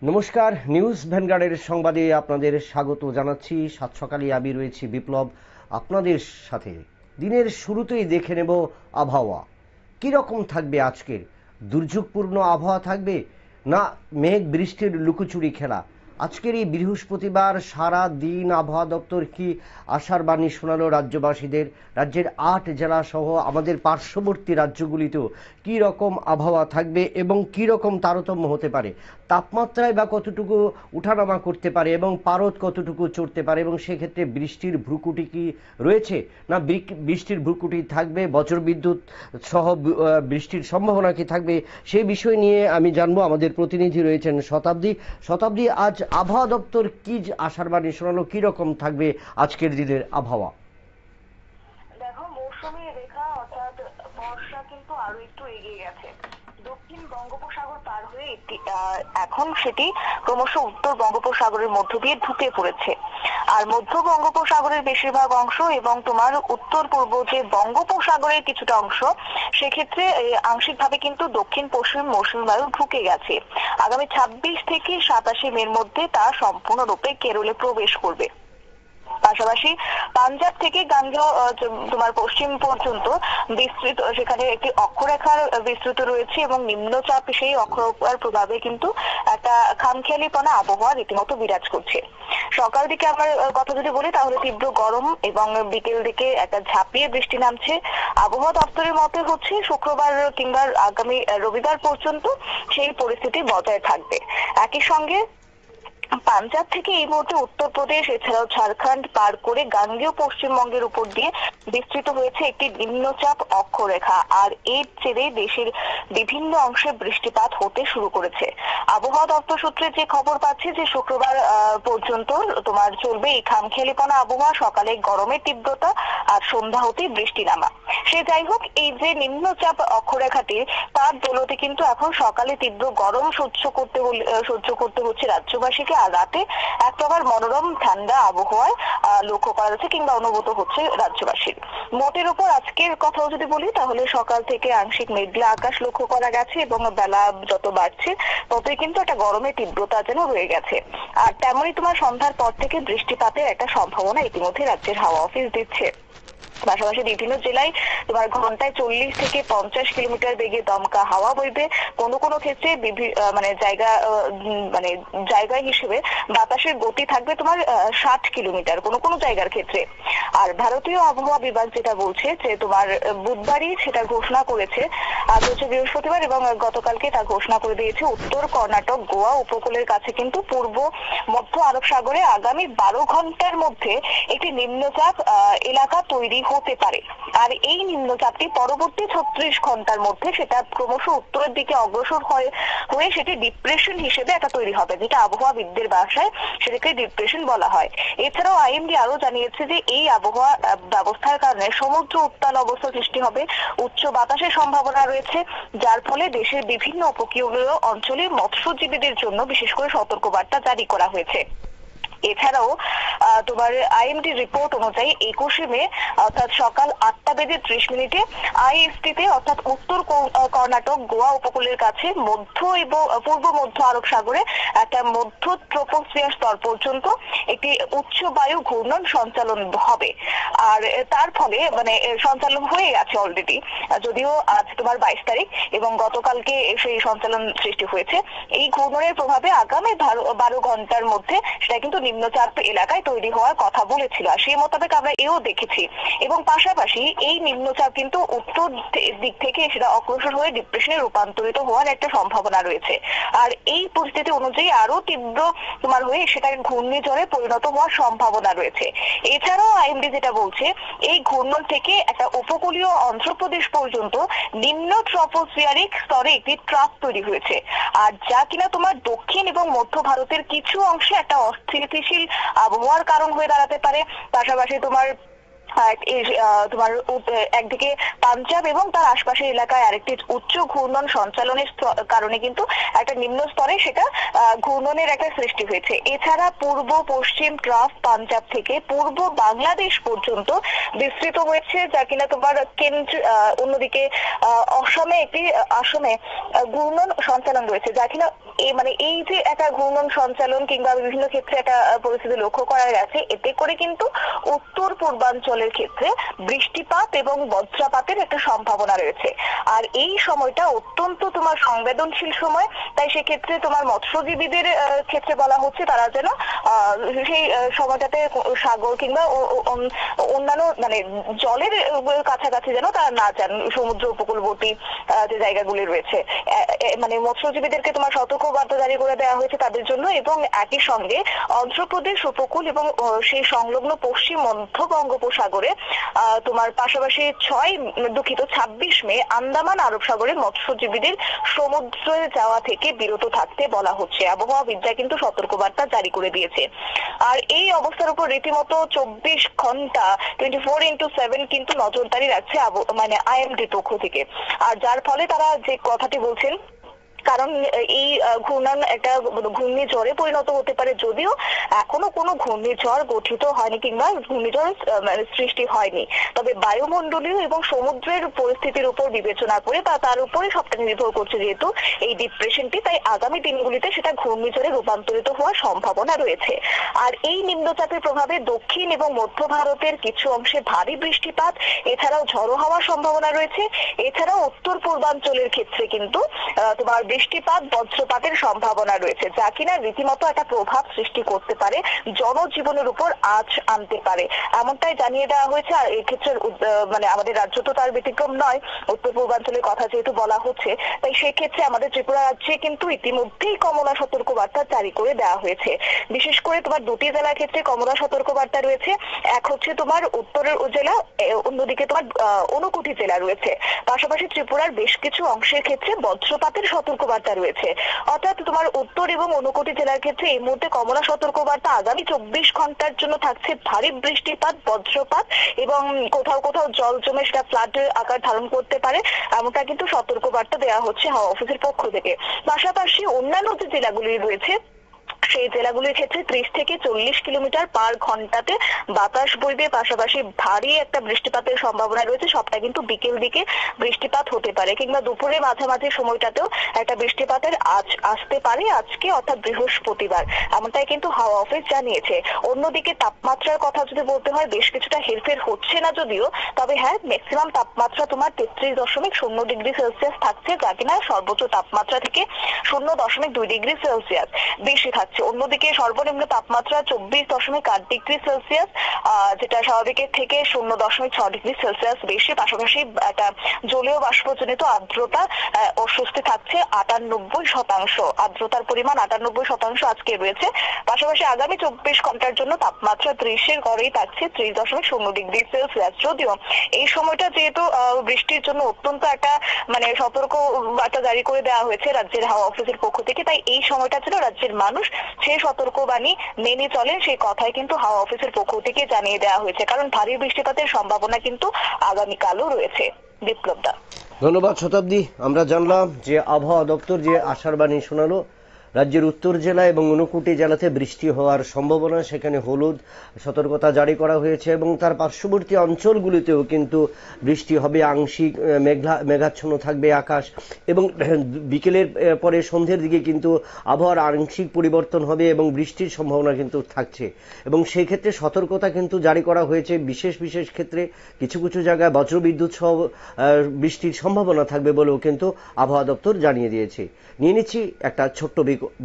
নমস্কার, নিউজ ভ্যানগার্ডের সংবাদে আপনাদের স্বাগত জানাচ্ছি। সাত সকালে আমি রয়েছি বিপ্লব আপনাদের সাথে। দিনের শুরুতেই দেখে নেব আবহাওয়া কি রকম থাকবে। আজকের দুর্যোগপূর্ণ আবহাওয়া থাকবে না মেঘ বৃষ্টির লুকোচুরি খেলা। আজকের এই বৃহস্পতিবার সারা দিন আবহাওয়া দপ্তর কি আশার বাণী শোনালো রাজ্যবাসীদের। রাজ্যের ৮ জেলা সহ আমাদের পার্শ্ববর্তী রাজ্যগুলিতেও কি রকম আবহাওয়া থাকবে এবং কি রকম তারতম্য হতে পারে, তাপমাত্রায় বা কতটুকু উঠানামা করতে পারে এবং পারদ কতটুকু চড়তে পারে, এবং সেক্ষেত্রে বৃষ্টির ভ্রুকুটি কি রয়েছে না বৃষ্টির ভ্রুকুটি থাকবে, বজ্রবিদ্যুৎ সহ বৃষ্টির সম্ভাবনা কি থাকবে, সেই বিষয় নিয়ে আমি জানবো। আমাদের প্রতিনিধি রয়েছেন শতাব্দী, আজ আবহাওয়া দপ্তর কি আশার বাণী শোনালো, কি রকম থাকবে আজকের দিনের আবহাওয়া? দেখো, মৌসুমী রেখা অর্থাৎ বর্ষা কিন্তু আরো একটু এগিয়ে গেছে। দক্ষিণ বঙ্গোপসাগর পার হয়ে এখন সেটি ক্রমশ উত্তর বঙ্গোপসাগরের মধ্য দিয়ে ঢুকে পড়েছে। আর মধ্য বঙ্গোপসাগরের বেশিরভাগ অংশ এবং তোমার উত্তর পূর্ব যে বঙ্গোপসাগরের কিছুটা অংশ, সেক্ষেত্রে আংশিকভাবে কিন্তু দক্ষিণ পশ্চিম মৌসুমী বায়ু ঢুকে গেছে। আগামী ২৬ থেকে ২৭ মের মধ্যে তা সম্পূর্ণরূপে কেরলে প্রবেশ করবে। পাশাপাশি পাঞ্জাব থেকে গাঙ্গেয় তোমার পশ্চিম পর্যন্ত বিস্তৃত, সেখানে একটি অক্ষরেখার বিস্তৃত রয়েছে এবং নিম্নচাপ সেই অক্ষরেখার প্রভাবে কিন্তু একটা খামখেয়ালিপনা আবহাওয়া রীতিমতো বিরাজ করছে। সকাল দিকে আমার কথা যদি বলি তাহলে তীব্র গরম এবং বিকেল দিকে একটা ঝাঁপিয়ে বৃষ্টি নামছে। আবহাওয়া দপ্তরের মতে হচ্ছে শুক্রবার কিংবা আগামী রবিবার পর্যন্ত সেই পরিস্থিতি বজায় থাকবে। একই সঙ্গে পাঞ্জাব থেকে এই মুহূর্তে উত্তরপ্রদেশ এছাড়াও ঝাড়খণ্ড পার করে গাঙ্গেয় পশ্চিমবঙ্গের উপর দিয়ে বিস্তৃত হয়েছে একটি নিম্নচাপ অক্ষরেখা, আর এর জেরে দেশের বিভিন্ন অংশে বৃষ্টিপাত হতে শুরু করেছে। আবহাওয়া দপ্তর সূত্রে যে খবর পাচ্ছে যে শুক্রবার পর্যন্ত তোমার চলবে এই খামখেয়ালিপনা আবহাওয়া, সকালে গরমের তীব্রতা আর সন্ধ্যা হতেই বৃষ্টি নামা। সে যাই হোক, এই যে নিম্নচাপ অক্ষরেখাটি তার দৌলতে কিন্তু এখন সকালে তীব্র গরম সহ্য করতে হচ্ছে রাজ্যবাসীকে, আর রাতে এক প্রকার মনোরম ঠান্ডা আবহাওয়ায় লক্ষ্য করা যাচ্ছে কিংবা অনুভূত হচ্ছে রাজ্যবাসীর। মোটের উপর আজকের কথাও যদি বলি তাহলে সকাল থেকে আংশিক মেঘলা আকাশ লক্ষ্য করা গেছে এবং বেলা যত বাড়ছে ততই কিন্তু একটা গরমের তীব্রতা যেন রয়ে গেছে। আর তেমনই তোমার সন্ধ্যার পর থেকে বৃষ্টিপাতের একটা সম্ভাবনা ইতিমধ্যে রাজ্যের হাওয়া অফিস দিচ্ছে। পাশাপাশি বিভিন্ন জেলায় তোমার ঘন্টায় ৪০ থেকে ৫০ কিলোমিটার বেগে দমকা হাওয়া বইবে। কোনো কোনো ক্ষেত্রে জায়গা হিসেবে বাতাসের গতি থাকবে তোমার ৬০ কিলোমিটার কোনো কোনো জায়গার ক্ষেত্রে। আর ভারতীয় আবহাওয়া বিভাগ যেটা বলছে যে তোমার বুধবারই সেটা ঘোষণা করেছে, আজ হচ্ছে বৃহস্পতিবার, এবং গতকালকে তা ঘোষণা করে দিয়েছে উত্তর কর্ণাটক গোয়া উপকূলের কাছে কিন্তু পূর্ব মধ্য আরব সাগরে আগামী ১২ ঘন্টার মধ্যে একটি নিম্নচাপ এলাকা তৈরি হতে পারে। আর এই নিম্নচাপটি পরবর্তী ৩৬ ঘন্টার মধ্যে সেটা ক্রমশ উত্তরের দিকে অগ্রসর হয়ে সেটি ডিপ্রেশন হিসেবে একটা তৈরি হবে, যেটা আবহাওয়াবিদদের ভাষায় সেটাকে ডিপ্রেশন বলা হয়। এছাড়াও আইএমডি আরো জানিয়েছে যে এই আবহাওয়া ব্যবস্থার কারণে সমুদ্র উত্তাল অবস্থা সৃষ্টি হবে, উচ্চ বাতাসের সম্ভাবনা রয়েছে, যার ফলে দেশের বিভিন্ন উপকূলীয় অঞ্চলে মৎস্যজীবীদের জন্য বিশেষ করে সতর্কবার্তা জারি করা হয়েছে। এছাড়াও তোমার আইএমডি রিপোর্ট অনুযায়ী ২১ মে অর্থাৎ সকাল ৮টা বেজে ৩০ মিনিটে আইএসটিতে অর্থাৎ উত্তর কর্ণাটক গোয়া উপকূলের কাছে মধ্য এবং পূর্ব মধ্য আরব সাগরে একটা মধ্য ট্রপোস্ফিয়ার স্তর পর্যন্ত একটি উচ্চ বায়ু ঘূর্ণন সঞ্চালন হবে। আর তার ফলে সঞ্চালন হয়ে গেছে অলরেডি, যদিও আজ তোমার ২২ তারিখ এবং গতকালকে সেই সঞ্চালন সৃষ্টি হয়েছে। এই ঘূর্ণনের প্রভাবে আগামী ১২ ঘন্টার মধ্যে সেটা কিন্তু নিম্নচাপ এলাকায় তৈরি হওয়ার কথা বলেছিল, আর সেই মোতাবেক আমরা এও দেখেছি। এবং পাশাপাশি এই নিম্নচাপ কিন্তু উত্তর দিক থেকে সেটা অগ্রসর হয়ে ডিপ্রেশনে রূপান্তরিত হওয়ার একটা সম্ভাবনা রয়েছে। আর এই পরিস্থিতি অনুযায়ী আরো তীব্র তোমার হয়ে সেটাকে ঘূর্ণিঝড়ে পরিণত হওয়ার সম্ভাবনা রয়েছে। এছাড়াও আইএমডি যেটা বলছে, এই ঘূর্ণন থেকে একটা উপকূলীয় অন্ধ্রপ্রদেশ পর্যন্ত নিম্ন ট্রপোস্ফিয়ারিক স্তরে একটি ট্রাপ তৈরি হয়েছে, আর যা কিনা তোমার দক্ষিণ এবং মধ্য ভারতের কিছু অংশে একটা অস্থিতিশীল আবহাওয়ার কারণ হয়ে দাঁড়াতে পারে। পাশাপাশি তোমার তোমার একদিকে পাঞ্জাব এবং তার আশপাশের এলাকায় আরেকটি উচ্চ ঘূর্ণন সঞ্চালনের কারণে কিন্তু একটা নিম্ন স্তরে সেটা ঘূর্ণনের একটা সৃষ্টি হয়েছে। এছাড়া পূর্ব পশ্চিম ট্রাফ পাঞ্জাব থেকে পূর্ব বাংলাদেশ পর্যন্ত বিস্তৃত হয়েছে, যা কিনা তোমার অন্যদিকে আসামে ঘূর্ণন সঞ্চালন রয়েছে, যা কিনা এই যে একটা ঘূর্ণন সঞ্চালন কিংবা বিভিন্ন ক্ষেত্রে একটা পরিস্থিতি লক্ষ্য করা গেছে, এতে করে কিন্তু উত্তর পূর্বাঞ্চলের ক্ষেত্রে বৃষ্টিপাত এবং বজ্রপাতের একটা সম্ভাবনা রয়েছে। আর এই সময়টা অত্যন্ত তোমার সংবেদনশীল সময়, তাই সেক্ষেত্রে তোমার মৎস্যজীবীদের ক্ষেত্রে বলা হচ্ছে তারা যেন সেই সময়টাতে সাগর কিংবা অন্যান্য জলের কাছাকাছি যেন তারা না যান, সমুদ্র উপকূলবর্তী যে জায়গাগুলি রয়েছে। মৎস্যজীবীদেরকে তোমার সতর্কবার্তা জারি করে দেওয়া হয়েছে তাদের জন্য, এবং একই সঙ্গে অন্ধ্রপ্রদেশ উপকূল এবং সেই সংলগ্ন পশ্চিম মধ্য বঙ্গোপসাগরে তোমার পাশাপাশি 26 মে আন্দামান আরব সাগরে মৎস্যজীবীদের সমুদ্রে যাওয়া থেকে বিরত থাকতে বলা হচ্ছে। আবহাওয়াবিদরা কিন্তু সতর্কবার্তা জারি করে দিয়েছে। আর এই অবস্থার উপর রীতিমতো 24 ঘন্টা 24x7 কিন্তু নজরদারি রাখছে আইএমডির পক্ষ থেকে। আর যার ফলে তারা যে কথাটি বলছেন, কারণ এই ঘূর্ণন একটা ঘূর্ণিঝড়ে পরিণত হতে পারে, যদিও এখনো কোনো ঘূর্ণিঝড় গঠিত হয়নি কিংবা ঘূর্ণিঝড় সৃষ্টি হয়নি, তবে বায়ুমণ্ডলীয় এবং সমুদ্রের পরিস্থিতির উপর বিবেচনা করে বা তার উপরে সবটা নির্ভর করছে যেহেতু এই ডিপ্রেশনটি, তাই আগামী দিনগুলিতে সেটা ঘূর্ণিঝড়ে রূপান্তরিত হওয়ার সম্ভাবনা রয়েছে। আর এই নিম্নচাপের প্রভাবে দক্ষিণ এবং মধ্য ভারতের কিছু অংশে ভারী বৃষ্টিপাত, এছাড়াও ঝড়ো হওয়ার সম্ভাবনা রয়েছে। এছাড়াও উত্তর পূর্বাঞ্চলের ক্ষেত্রে কিন্তু তোমার বৃষ্টিপাত বজ্রপাতের সম্ভাবনা রয়েছে, যা কিনা রীতিমতো একটা প্রভাব সৃষ্টি করতে পারে, জনজীবনের উপর আঁচ আনতে পারে, এমনটাই জানিয়ে দেওয়া হয়েছে। আর এক্ষেত্রে আমাদের রাজ্য তো তার ব্যতিক্রম নয়, উত্তর পূর্বাঞ্চলের কথা যেহেতু বলা হচ্ছে, তাই সেক্ষেত্রে আমাদের ত্রিপুরা রাজ্যে কিন্তু ইতিমধ্যেই কমলা সতর্কবার্তা জারি করে দেওয়া হয়েছে। বিশেষ করে তোমার দুটি জেলার ক্ষেত্রে কমলা সতর্কবার্তা রয়েছে। এক হচ্ছে তোমার উত্তরের জেলা, অন্যদিকে তোমার ঊনকোটি জেলা রয়েছে। পাশাপাশি ত্রিপুরার বেশ কিছু অংশের ক্ষেত্রে বজ্রপাতের সতর্কবার্তা রয়েছে। অর্থাৎ তোমার উত্তর এবং ঊনকোটি জেলার ক্ষেত্রে এই মুহূর্তে কমলা সতর্কবার্তা আগামী 24 ঘন্টার জন্য থাকছে ভারী বৃষ্টিপাত, বজ্রপাত এবং কোথাও কোথাও জল জমে সেটা ফ্লাডের আকার ধারণ করতে পারে, এমনটা কিন্তু সতর্কবার্তা দেওয়া হচ্ছে হাওয়া অফিসের পক্ষ থেকে। পাশাপাশি অন্যান্য যে জেলাগুলি রয়েছে সেই জেলাগুলির ক্ষেত্রে 30 থেকে 40 কিলোমিটার পার ঘন্টাতে বাতাস বইবে, পাশাপাশি ভারী একটা বৃষ্টিপাতের সম্ভাবনা রয়েছে। সবটা কিন্তু বিকেল দিকে বৃষ্টিপাত হতে পারে কিংবা দুপুরে মাঝামাঝি সময়টাতেও একটা বৃষ্টিপাতের আসতে পারে আজকে অর্থাৎ বৃহস্পতিবার, এমনটাই কিন্তু হাওয়া অফিস জানিয়েছে। অন্যদিকে তাপমাত্রার কথা যদি বলতে হয়, বেশ কিছুটা হেরফের হচ্ছে না যদিও, তবে হ্যাঁ ম্যাক্সিমাম তাপমাত্রা তোমার 33.0 ডিগ্রি সেলসিয়াস থাকছে, যা কিনা সর্বোচ্চ তাপমাত্রা থেকে 0.2 ডিগ্রি সেলসিয়াস বেশি থাকছে। অন্যদিকে সর্বনিম্ন তাপমাত্রা 24.8 ডিগ্রি সেলসিয়াস, যেটা স্বাভাবিকের থেকে 0.6 ডিগ্রি সেলসিয়াস বেশি। পাশাপাশি একটা জলীয় বাষ্পজনিত আর্দ্রতা অস্বস্তি থাকছে 98%, আর্দ্রতার পরিমাণ 98% আজকে রয়েছে। পাশাপাশি আগামী 24 ঘন্টার জন্য তাপমাত্রা 30-এর ঘরেই থাকছে, 30.0 ডিগ্রি সেলসিয়াস। যদিও এই সময়টা যেহেতু বৃষ্টির জন্য অত্যন্ত একটা সতর্ক বার্তা জারি করে দেওয়া হয়েছে রাজ্যের হাওয়া অফিসের পক্ষ থেকে, তাই এই সময়টা ছিল রাজ্যের মানুষ সেই সতর্কবাণী মেনে চলেন, সেই কথাই কিন্তু হাওয়া অফিসের পক্ষ থেকে জানিয়ে দেওয়া হয়েছে। কারণ ভারী বৃষ্টিপাতের সম্ভাবনা কিন্তু আগামীকালও রয়েছে। বিপ্লব দা, ধন্যবাদ। শতাব্দী, আমরা জানলাম যে আবহাওয়া দপ্তর যে আশার বাণী শোনালো, রাজ্যের উত্তর জেলা এবং ঊনকোটি জেলাতে বৃষ্টি হওয়ার সম্ভাবনা, সেখানে হলুদ সতর্কতা জারি করা হয়েছে এবং তার পার্শ্ববর্তী অঞ্চলগুলিতেও কিন্তু বৃষ্টি হবে, আংশিক মেঘাচ্ছন্ন থাকবে আকাশ এবং বিকেলের পরে সন্ধ্যের দিকে কিন্তু আবহাওয়ার আংশিক পরিবর্তন হবে এবং বৃষ্টির সম্ভাবনা কিন্তু থাকছে এবং সেই ক্ষেত্রে সতর্কতা কিন্তু জারি করা হয়েছে। বিশেষ বিশেষ ক্ষেত্রে কিছু কিছু জায়গায় বজ্রবিদ্যুৎ সহ বৃষ্টির সম্ভাবনা থাকবে বলেও কিন্তু আবহাওয়া দপ্তর জানিয়ে দিয়েছে। নিয়ে নিচ্ছি একটা ছোট্ট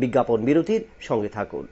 বিজ্ঞাপন বিরতির, সঙ্গে থাকুন।